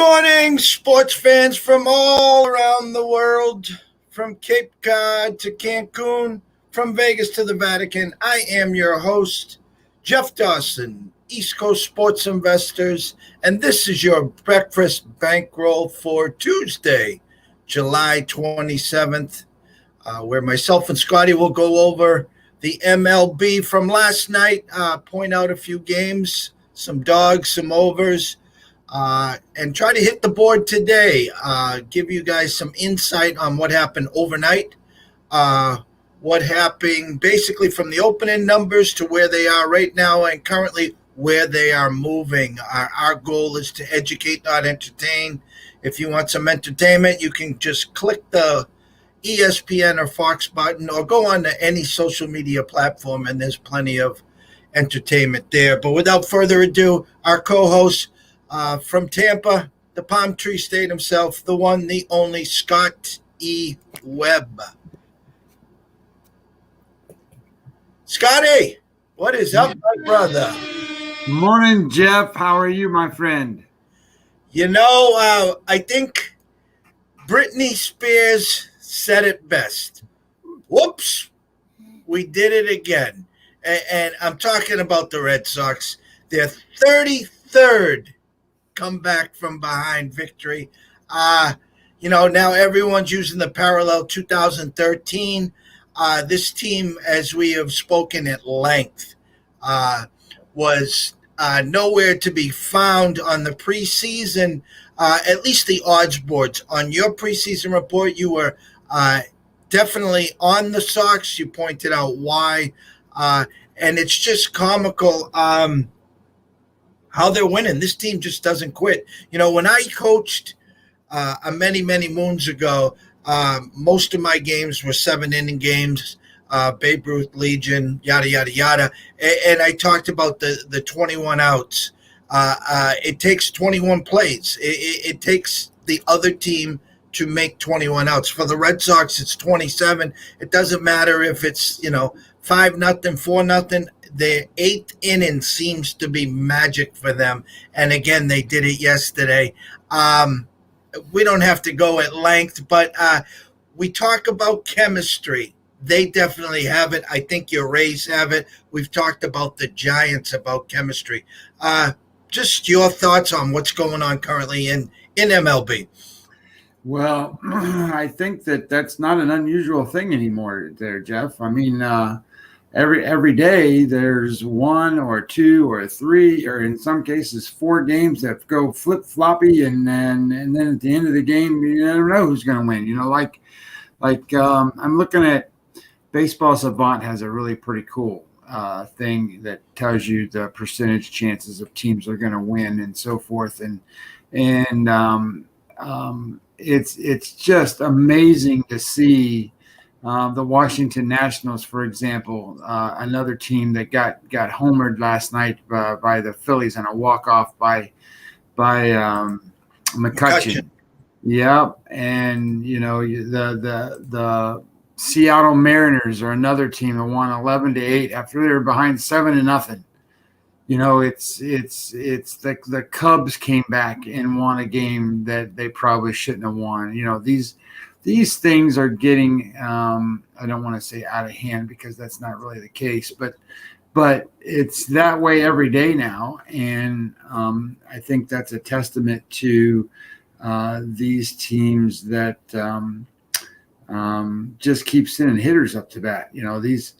morning, sports fans from all around the world, from Cape Cod to Cancun, from Vegas to the Vatican. I am your host, Jeff Dawson, East Coast Sports Investors, and this is your breakfast bankroll for Tuesday, July 27th, where myself and Scotty will go over the MLB from last night, point out a few games, some dogs, some overs, and try to hit the board today. Give you guys some insight on what happened overnight, what happened basically from the opening numbers to where they are right now and currently where they are moving. Our goal is to educate, not entertain. If you want some entertainment, you can just click the ESPN or Fox button or go on to any social media platform, and there's plenty of entertainment there. But without further ado, our co-host from Tampa, the Palm Tree State himself, the one, the only, Scott E. Webb. Scotty, what is up, my brother? Good morning, Jeff. How are you, my friend? You know, I think Britney Spears said it best. Whoops, we did it again. And I'm talking about the Red Sox. Their 33rd comeback from behind victory. Now everyone's using the parallel 2013. This team, as we have spoken at length, was nowhere to be found on the preseason, at least the odds boards. On your preseason report, you were definitely on the Sox. You pointed out why, and it's just comical how they're winning. This team just doesn't quit. You know, when I coached many, many moons ago, most of my games were 7-inning games, Babe Ruth Legion, yada, yada, yada. And I talked about the 21 outs. It takes 21 plays. It takes the other team to make 21 outs. For the Red Sox, it's 27. It doesn't matter if it's, 5-0, 4-0. The 8th inning seems to be magic for them. And again, they did it yesterday. We don't have to go at length, but we talk about chemistry. They definitely have it. I think your Rays have it. We've talked about the Giants about chemistry. Just your thoughts on what's going on currently in MLB. Well, I think that's not an unusual thing anymore there, Jeff. I mean, every day there's one or two or three, or in some cases 4 games that go flip-floppy, and then at the end of the game, you never know who's going to win. You know, like I'm looking at Baseball Savant has a really pretty cool thing that tells you the percentage chances of teams are going to win and so forth, and it's just amazing to see. The Washington Nationals, for example, another team that got homered last night by the Phillies on a walk-off by McCutchen. Yep, and the Seattle Mariners are another team that won 11-8 after they were behind 7-0. You know, it's like the Cubs came back and won a game that they probably shouldn't have won. You know, these things are getting, I don't want to say out of hand because that's not really the case, but it's that way every day now. And I think that's a testament to these teams that just keep sending hitters up to bat. You know, these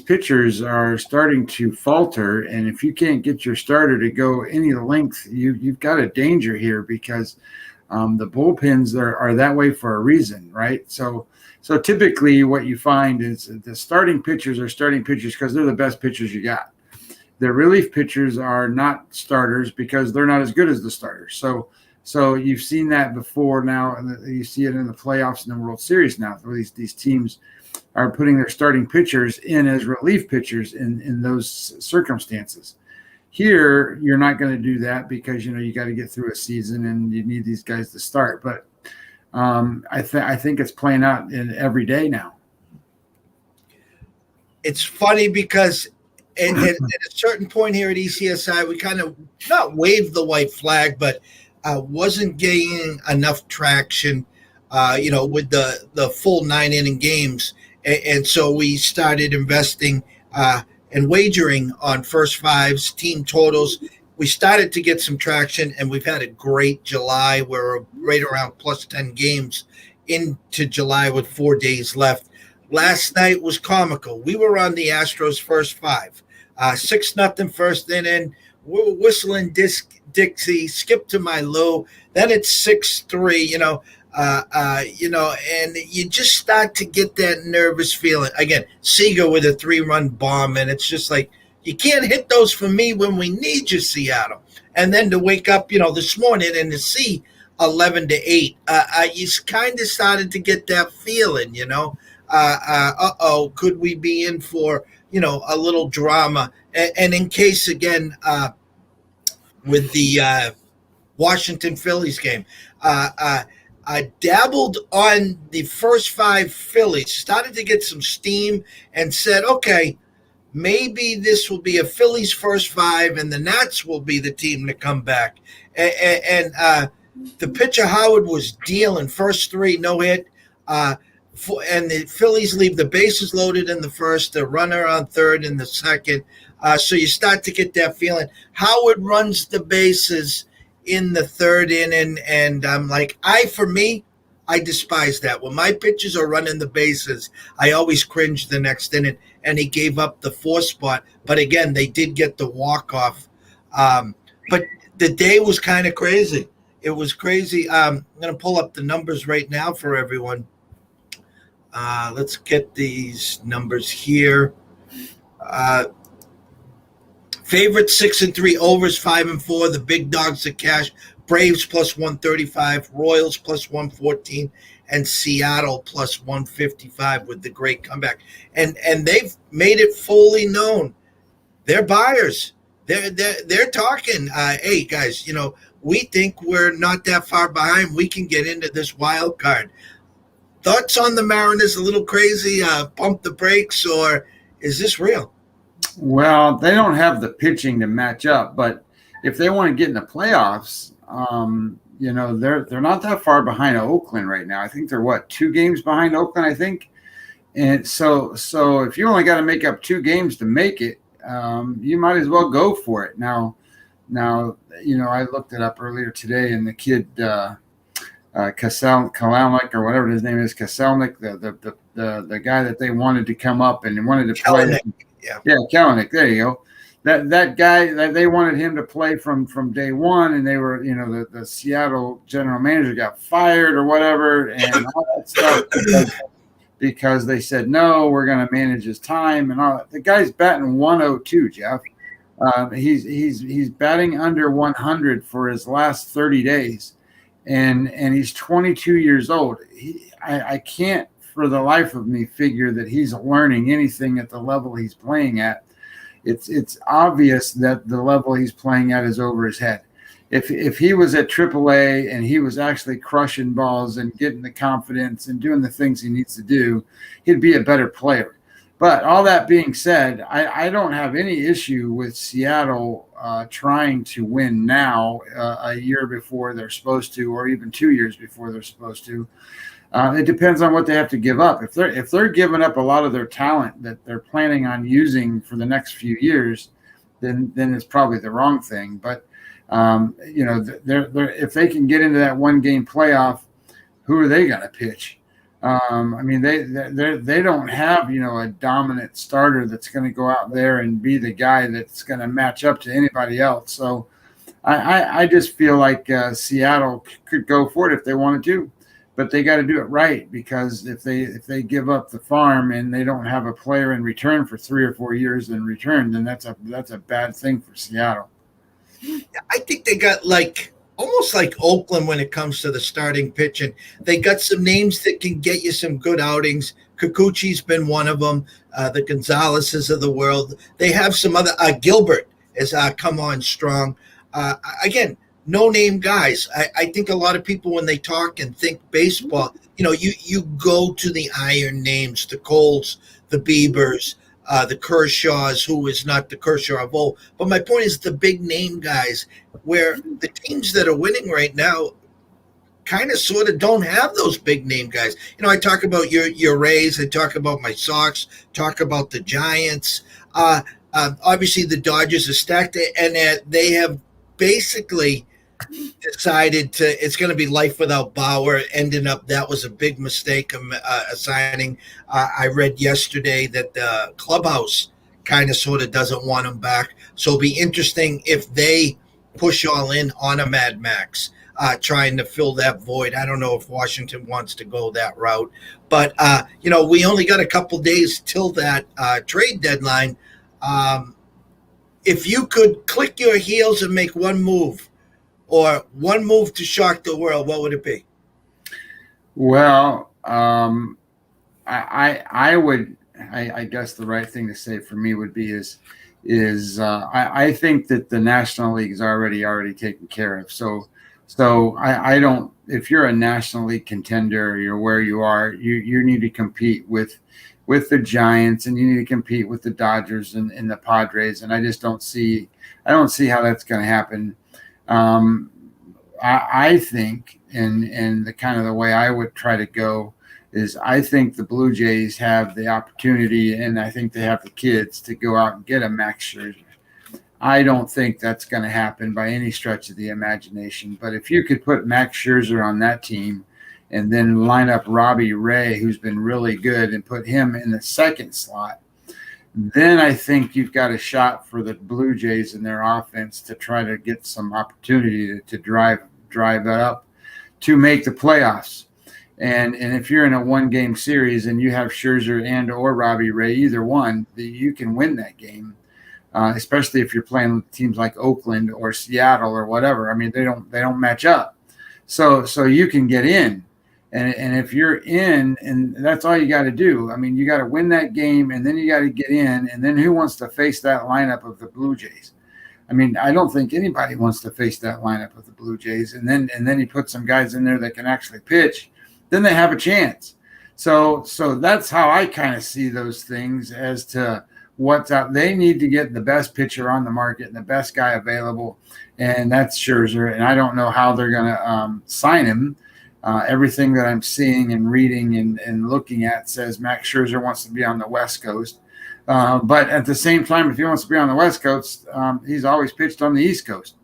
pitchers are starting to falter. And if you can't get your starter to go any length, you've got a danger here, because the bullpens are that way for a reason, right? So typically what you find is the starting pitchers are starting pitchers because they're the best pitchers you got. The relief pitchers are not starters because they're not as good as the starters. So you've seen that before now, and you see it in the playoffs and the World Series now, where these teams are putting their starting pitchers in as relief pitchers in those circumstances. Here, you're not going to do that because, you got to get through a season and you need these guys to start. But I think it's playing out in every day now. It's funny because at a certain point here at ECSI, we kind of not waved the white flag, but wasn't gaining enough traction, with the full 9 inning games, and so we started investing and wagering on first fives, team totals. We started to get some traction, and we've had a great July. We're right around plus 10 games into July with 4 days left. Last night was comical. We were on the Astros first five, 6-0 first inning. We're whistling Dixie, skip to my low. Then it's 6-3. And you just start to get that nervous feeling again. Seager with a 3-run bomb, and it's just like you can't hit those for me when we need you, Seattle. And then to wake up, this morning and to see 11-8, you kind of started to get that feeling, could we be in for a little drama? And in case again, with the Washington Phillies game, I dabbled on the first five Phillies, started to get some steam, and said, okay, maybe this will be a Phillies first five, and the Nats will be the team to come back. And the pitcher Howard was dealing first three, no hit. And the Phillies leave the bases loaded in the first, the runner on third in the second. So you start to get that feeling. Howard runs the bases in the third inning, and I'm like, I despise that. When my pitchers are running the bases, I always cringe the next inning, and he gave up the 4 spot. But again, they did get the walk-off. But the day was kind of crazy. It was crazy. I'm going to pull up the numbers right now for everyone. Let's get these numbers here. Favorites 6-3, overs 5-4. The big dogs are cash. Braves plus 135, Royals plus 114, and Seattle plus 155 with the great comeback. And they've made it fully known. They're buyers. They're talking. Hey guys, we think we're not that far behind. We can get into this wild card. Thoughts on the Mariners? A little crazy? Pump the brakes, or is this real? Well, they don't have the pitching to match up, but if they want to get in the playoffs, they're not that far behind Oakland right now. I think they're 2 games behind Oakland, I think. And so if you only got to make up 2 games to make it, you might as well go for it. Now, I looked it up earlier today, and the kid Kaselnik or whatever his name is, Kaselnik, the guy that they wanted to come up and wanted to play. Yeah, Kalanick. There you go. That guy, that they wanted him to play from day one, and they were, the Seattle general manager got fired or whatever, and all that stuff because they said no, we're going to manage his time and all that. The guy's batting 102, Jeff. He's batting under 100 for his last 30 days, and he's 22 years old. I can't for the life of me figure that he's learning anything at the level he's playing at. It's obvious that the level he's playing at is over his head. If he was at AAA and he was actually crushing balls and getting the confidence and doing the things he needs to do, he'd be a better player. But all that being said, I don't have any issue with Seattle trying to win now a year before they're supposed to, or even 2 years before they're supposed to. It depends on what they have to give up. If they're giving up a lot of their talent that they're planning on using for the next few years, then it's probably the wrong thing. But if they can get into that 1-game playoff, who are they going to pitch? They don't have a dominant starter that's going to go out there and be the guy that's going to match up to anybody else. So I just feel like Seattle could go for it if they wanted to. But they got to do it right, because if they give up the farm and they don't have a player in return for 3 or 4 years in return, then that's a bad thing for Seattle. I think they got almost like Oakland when it comes to the starting pitching. They got some names that can get you some good outings. Kikuchi's been one of them. The Gonzaleses of the world. They have some other. Gilbert has come on strong. Again, no-name guys. I think a lot of people, when they talk and think baseball, you go to the iron names, the Coles, the Biebers, the Kershaws, who is not the Kershaw of old. But my point is the big name guys, where the teams that are winning right now kind of sort of don't have those big name guys. I talk about your Rays, I talk about my Sox, talk about the Giants. Obviously, the Dodgers are stacked, and they have basically decided it's going to be life without Bauer. Ending up that was a big mistake. Assigning. I read yesterday that the clubhouse kind of sort of doesn't want him back. So it'll be interesting if they push all in on a Mad Max. Trying to fill that void. I don't know if Washington wants to go that route, but we only got a couple days till that trade deadline. If you could click your heels and make one move, or one move to shock the world, what would it be? Well, I would. I guess the right thing to say for me would be I think that the National League is already taken care of. So I don't. If you're a National League contender, you're where you are. You need to compete with the Giants, and you need to compete with the Dodgers and the Padres. And I just don't see. I don't see how that's going to happen. I think, and the kind of the way I would try to go is I think the Blue Jays have the opportunity, and I think they have the kids to go out and get a Max Scherzer. I don't think that's going to happen by any stretch of the imagination. But if you could put Max Scherzer on that team and then line up Robbie Ray, who's been really good, and put him in the second slot, then I think you've got a shot for the Blue Jays in their offense to try to get some opportunity to drive it up to make the playoffs. And if you're in a one-game series and you have Scherzer and or Robbie Ray, either one, you can win that game. Especially if you're playing with teams like Oakland or Seattle or whatever. I mean, they don't match up. So you can get in. And if you're in, and that's all you got to do. I mean, you got to win that game, and then you got to get in. And then who wants to face that lineup of the Blue Jays? I mean, I don't think anybody wants to face that lineup of the Blue Jays. And then you put some guys in there that can actually pitch. Then they have a chance. So that's how I kind of see those things as to what's out. They need to get the best pitcher on the market and the best guy available, and that's Scherzer. And I don't know how they're going to sign him. Everything that I'm seeing and reading and looking at says Max Scherzer wants to be on the West Coast. But at the same time, if he wants to be on the West Coast, he's always pitched on the East Coast.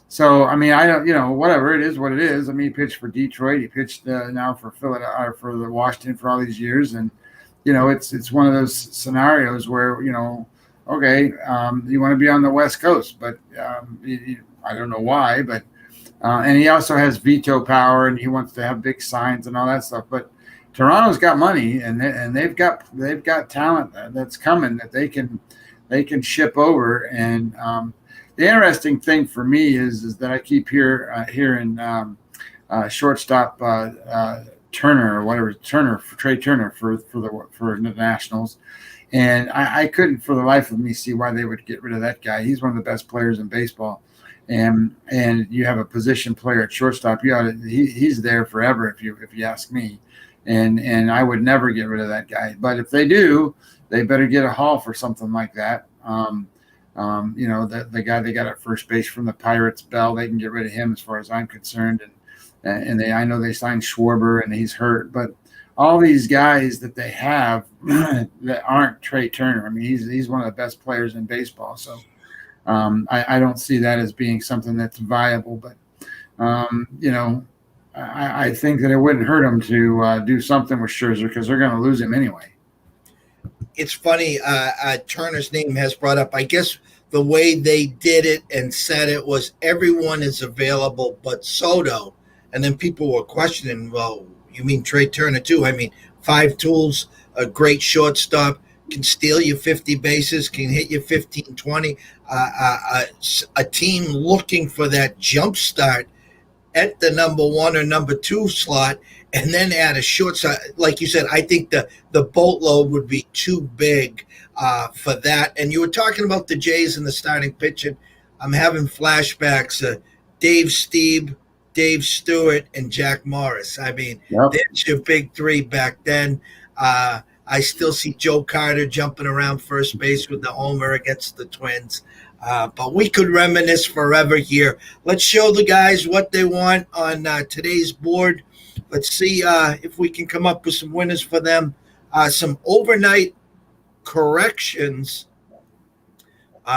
So, I mean, I don't, whatever it is, what it is. I mean, he pitched for Detroit. He pitched now for Philadelphia, for the Washington for all these years. And, it's one of those scenarios where, okay, you want to be on the West Coast, but I don't know why, but and he also has veto power, and he wants to have big signs and all that stuff. But Toronto's got money, and they've got talent that's coming that they can ship over. And the interesting thing for me is that I keep hearing shortstop Turner or whatever, Trey Turner for the Nationals. And I couldn't for the life of me see why they would get rid of that guy. He's one of the best players in baseball. And you have a position player at shortstop. He's there forever if you ask me. And I would never get rid of that guy. But if they do, they better get a haul for something like that. The guy they got at first base from the Pirates, Bell, they can get rid of him as far as I'm concerned. And I know they signed Schwarber and he's hurt, but all these guys that they have that aren't Trey Turner. I mean, he's one of the best players in baseball. So I don't see that as being something that's viable. But I think that it wouldn't hurt them to do something with Scherzer because they're going to lose him anyway. It's funny. Turner's name has brought up. I guess the way they did it and said it was everyone is available but Soto. And then people were questioning, well, you mean Trey Turner too? I mean, 5 tools, a great shortstop, can steal you 50 bases, can hit you 15, 20. A team looking for that jump start at the number 1 or number 2 slot, and then add a shortstop. Like you said, I think the boatload would be too big for that. And you were talking about the Jays and the starting pitching. I'm having flashbacks. Dave Stieb, Dave Stewart, and Jack Morris. I mean, That's your big 3 back then. I still see Joe Carter jumping around first base with the homer against the Twins. But we could reminisce forever here. Let's show the guys what they want on today's board. Let's see if we can come up with some winners for them. Some overnight corrections,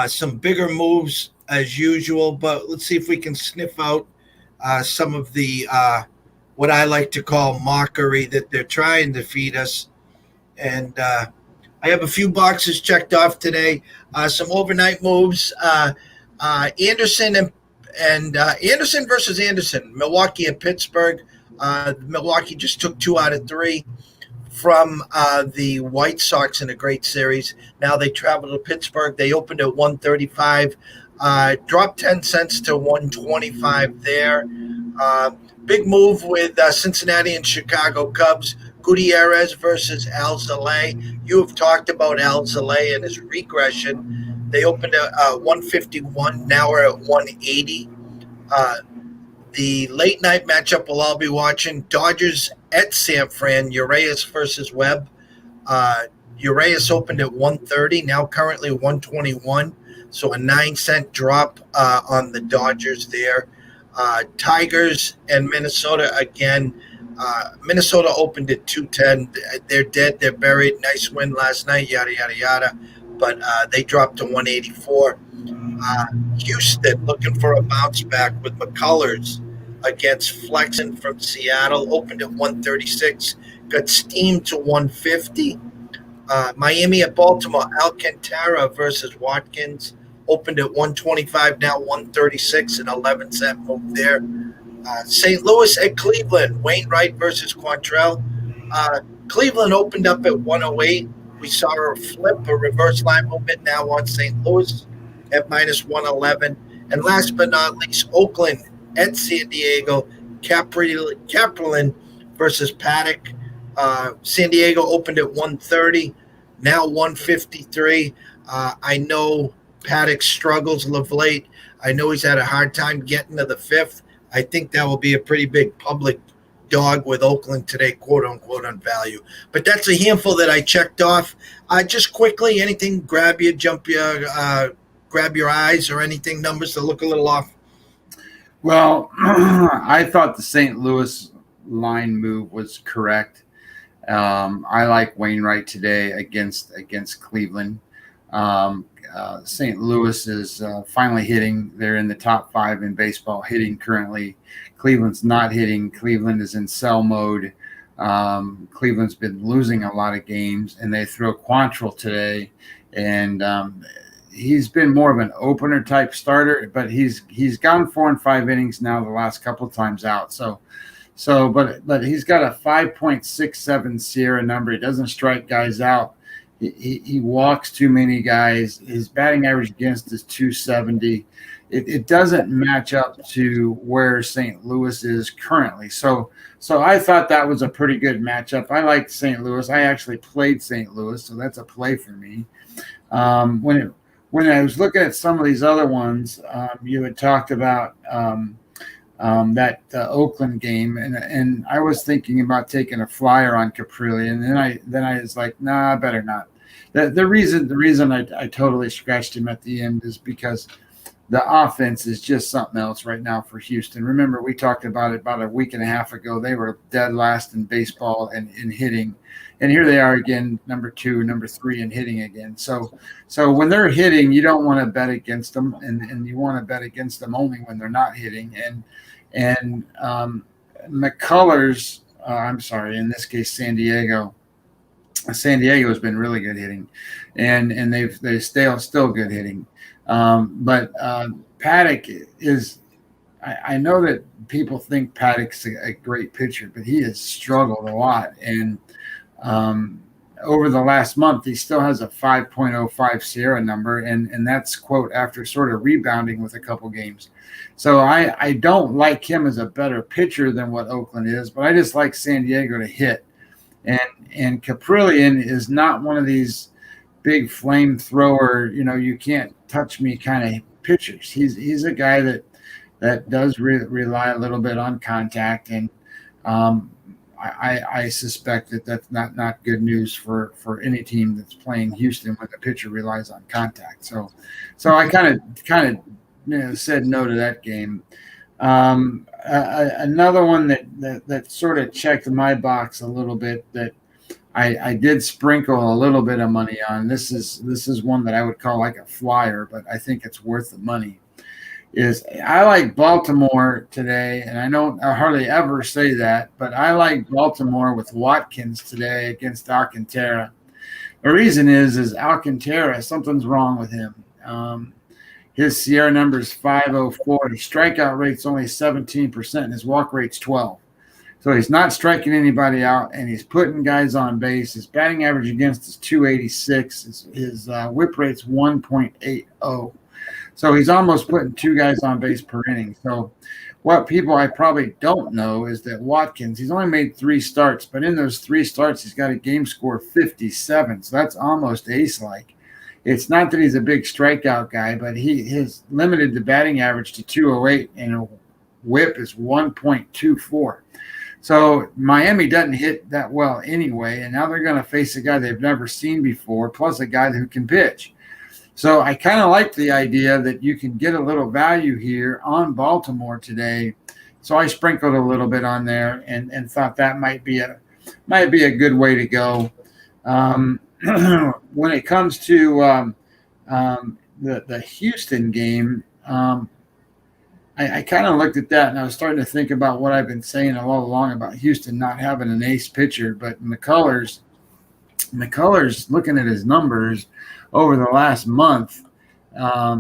some bigger moves as usual, but let's see if we can sniff out some of the what I like to call mockery that they're trying to feed us. And I have a few boxes checked off today. Some overnight moves. Anderson and Anderson versus Anderson. Milwaukee and Pittsburgh. Milwaukee just took 2 out of 3 from the White Sox in a great series. Now they travel to Pittsburgh. They opened at 135, dropped 10 cents to 125 there. Big move with Cincinnati and Chicago Cubs. Gutierrez versus Alzolay. You have talked about Alzolay and his regression. They opened at 151. Now we're at 180. The late night matchup we'll all be watching, Dodgers at San Fran, Urias versus Webb. Urias opened at 130, now currently 121. So a 9-cent drop on the Dodgers there. Tigers and Minnesota again. Minnesota opened at 210. They're dead. They're buried. Nice win last night, yada, yada, yada. But they dropped to 184. Houston looking for a bounce back with McCullers against Flexen from Seattle. Opened at 136. Got steamed to 150. Miami at Baltimore. Alcantara versus Watkins. Opened at 125. Now 136. An 11-cent move there. St. Louis at Cleveland. Wainwright versus Quantrell. Cleveland opened up at 108. We saw a flip, a reverse line movement now on St. Louis at minus 111. And last but not least, Oakland at San Diego. Kaplan versus Paddock. San Diego opened at 130, now 153. I know Paddock struggles of late. I know he's had a hard time getting to the fifth. I think that will be a pretty big public dog with Oakland today, quote unquote, on value. But that's a handful that I checked off. Just quickly, anything grab you, grab your eyes or anything, numbers that look a little off? Well, I thought the St. Louis line move was correct. I like Wainwright today against Cleveland. St. Louis is finally hitting. They're in the top 5 in baseball hitting currently. Cleveland's not hitting. Cleveland is in sell mode. Cleveland's been losing a lot of games, and they throw Quantrill today. And he's been more of an opener type starter, but he's gone 4 and 5 innings now the last couple of times out. But he's got a 5.67 Sierra number. He doesn't strike guys out. He walks too many guys. His batting average against is 270. It doesn't match up to where St. Louis is currently. So I thought that was a pretty good matchup. I liked St. Louis. I actually played St. Louis, so that's a play for me. When I was looking at some of these other ones, you had talked about that Oakland game, and I was thinking about taking a flyer on Caprilli, and then I was like, nah, I better not. The reason I totally scratched him at the end is because the offense is just something else right now for Houston. Remember, we talked about it about a week and a half ago. They were dead last in baseball and in hitting, and here they are again, number 2, number 3 in hitting again. So when they're hitting, you don't want to bet against them, and you want to bet against them only when they're not hitting. And McCullers, in this case, San Diego has been really good hitting, and they still good hitting. But Paddock is, I know that people think Paddock's a great pitcher, but he has struggled a lot. And over the last month, he still has a 5.05 Sierra number, and that's, quote, after sort of rebounding with a couple games. So I don't like him as a better pitcher than what Oakland is, but I just like San Diego to hit. And Caprillion is not one of these big flamethrower, you can't touch me kind of pitchers. He's a guy that does rely a little bit on contact, and I suspect that that's not good news for any team that's playing Houston when the pitcher relies on contact. So I kind of said no to that game. Another one that sort of checked my box a little bit that I did sprinkle a little bit of money on. This is one that I would call like a flyer, but I think it's worth the money. Is I like Baltimore today, and I hardly ever say that, but I like Baltimore with Watkins today against Alcantara. The reason is Alcantara, something's wrong with him. His Sierra number is 504. His strikeout rate's only 17%, and his walk rate's 12. So he's not striking anybody out, and he's putting guys on base. His batting average against is 286. His whip rate's 1.80. So he's almost putting two guys on base per inning. So what people I probably don't know is that Watkins, he's only made 3 starts, but in those 3 starts, he's got a game score of 57. So that's almost ace-like. It's not that he's a big strikeout guy, but he has limited the batting average to 208, and a whip is 1.24. So Miami doesn't hit that well anyway, and now they're going to face a guy they've never seen before, plus a guy who can pitch. So I kind of like the idea that you can get a little value here on Baltimore today. So I sprinkled a little bit on there and thought that might be a good way to go. When it comes to the Houston game, I kind of looked at that and I was starting to think about what I've been saying all along about Houston not having an ace pitcher, but McCullers, looking at his numbers over the last month,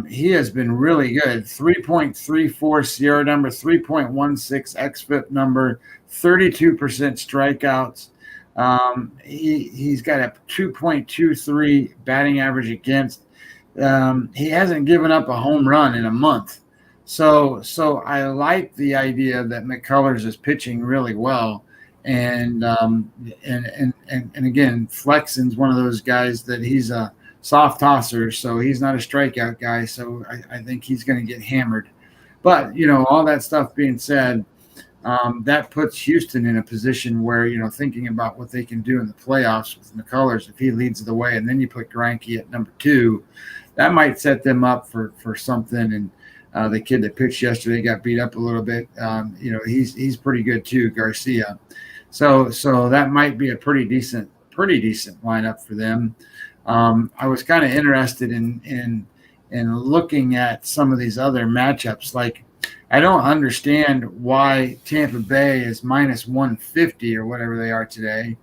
he has been really good. 3.34 Sierra number, 3.16 xFIP number, 32% strikeouts. He's got a 2.23 batting average against. He hasn't given up a home run in a month. So I like the idea that McCullers is pitching really well. And again, Flexen's one of those guys that he's a soft tosser, so he's not a strikeout guy. So I think he's going to get hammered. But all that stuff being said, that puts Houston in a position where thinking about what they can do in the playoffs with McCullers if he leads the way, and then you put Greinke at number 2, that might set them up for something. And the kid that pitched yesterday got beat up a little bit. He's pretty good too, Garcia. So that might be a pretty decent lineup for them. I was kind of interested in looking at some of these other matchups. Like, I don't understand why Tampa Bay is minus 150 or whatever they are today.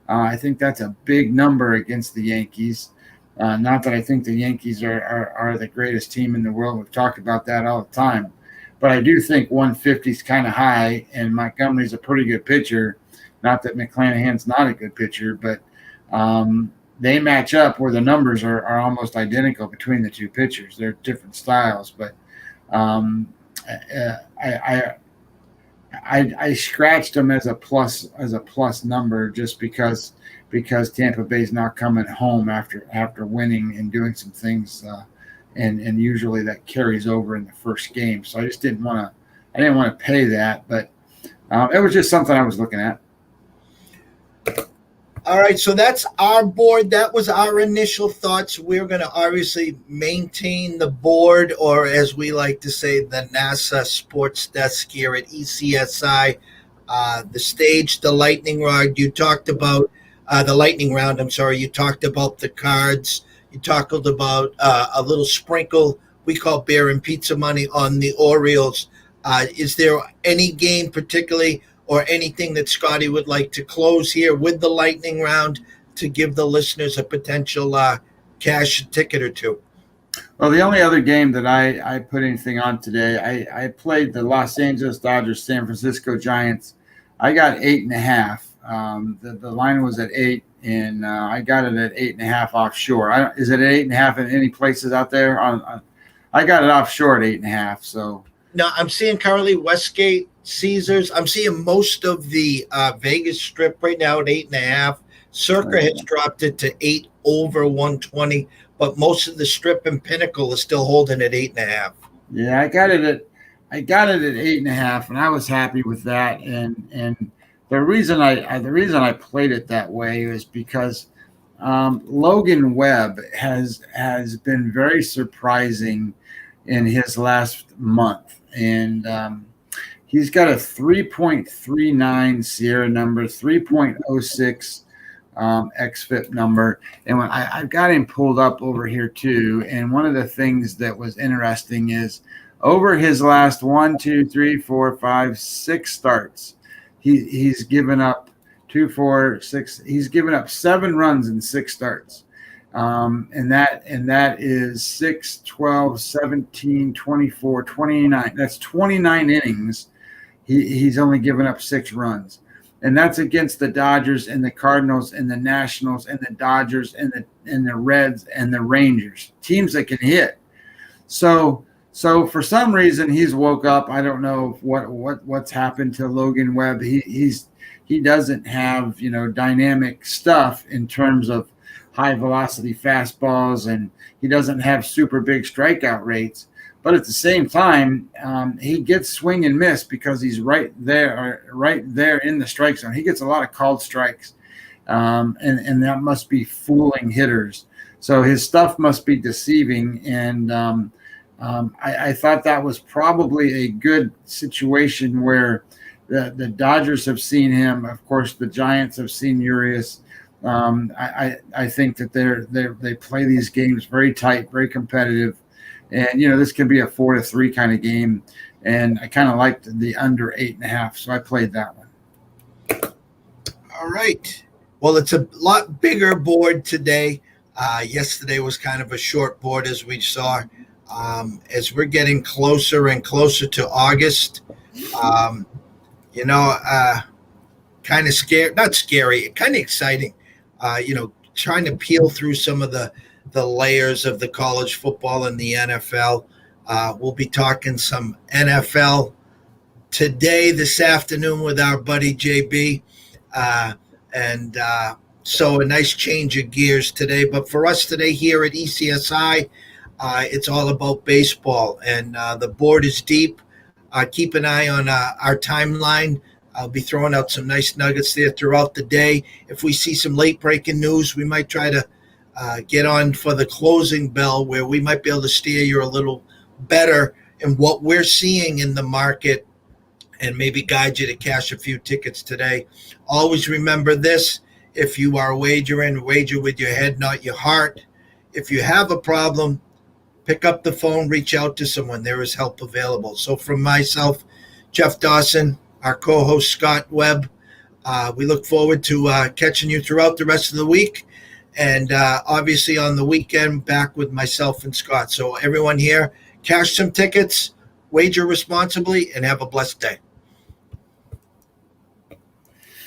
I think that's a big number against the Yankees. Not that I think the Yankees are the greatest team in the world. We've talked about that all the time. But I do think 150 is kind of high, and Montgomery's a pretty good pitcher. Not that McClanahan's not a good pitcher, but they match up where the numbers are almost identical between the two pitchers. They're different styles, but I scratched them as a plus number just because Tampa Bay's now coming home after winning and doing some things, and usually that carries over in the first game. So I just didn't want to pay that, but it was just something I was looking at. All right, so that's our board. That was our initial thoughts. We're going to obviously maintain the board, or as we like to say, the NASA sports desk here at ECSI. The stage, the lightning rod. You talked about the lightning round. I'm sorry. You talked about the cards. You talked about a little sprinkle we call beer and pizza money on the Orioles. Is there any game particularly, or anything that Scotty would like to close here with the lightning round to give the listeners a potential cash ticket or two? Well, the only other game that I put anything on today, I played the Los Angeles Dodgers, San Francisco Giants. I got 8.5. The line was at 8, and I got it at 8.5 offshore. Is it at 8.5 in any places out there? I got it offshore at 8.5. So now I'm seeing currently Westgate, Caesars. I'm seeing most of the Vegas Strip right now at 8.5. Circa has dropped it to 8 over 120, but most of the Strip and Pinnacle is still holding at 8.5. Yeah, I got it at 8.5, and I was happy with that. And the reason I played it that way is because Logan Webb has been very surprising in his last month, and he's got a 3.39 Sierra number, 3.06 XFIP number, and I've got him pulled up over here too. And one of the things that was interesting is over his last 6 starts, he's given up 2, 4, 6. He's given up 7 runs in 6 starts. And that is 6, 12, 17, 24, 29. That's 29 innings. He's only given up 6 runs. And that's against the Dodgers and the Cardinals and the Nationals and the Dodgers and the Reds and the Rangers, teams that can hit. So for some reason he's woke up. I don't know what's happened to Logan Webb. He doesn't have dynamic stuff in terms of high velocity fastballs, and he doesn't have super big strikeout rates. But at the same time, he gets swing and miss because he's right there in the strike zone. He gets a lot of called strikes, and that must be fooling hitters. So his stuff must be deceiving. And I thought that was probably a good situation where the Dodgers have seen him. Of course, the Giants have seen Urias. I think that they play these games very tight, very competitive. And, this could be a 4-3 kind of game. And I kind of liked the under 8.5. So I played that one. All right. Well, it's a lot bigger board today. Yesterday was kind of a short board, as we saw. As we're getting closer and closer to August, kind of scary, not scary, kind of exciting, trying to peel through some of the layers of the college football and the NFL. We'll be talking some NFL today, this afternoon, with our buddy JB. So a nice change of gears today. But for us today here at ECSI, it's all about baseball. And the board is deep. Keep an eye on our timeline. I'll be throwing out some nice nuggets there throughout the day. If we see some late breaking news, we might try to get on for the closing bell, where we might be able to steer you a little better in what we're seeing in the market and maybe guide you to cash a few tickets today. Always remember this: if you are wagering, wager with your head, not your heart. If you have a problem, pick up the phone, reach out to someone. There is help available. So from myself, Jeff Dawson, our co-host Scott Webb, we look forward to catching you throughout the rest of the week. And obviously on the weekend, back with myself and Scott. So everyone here, cash some tickets, wager responsibly, and have a blessed day.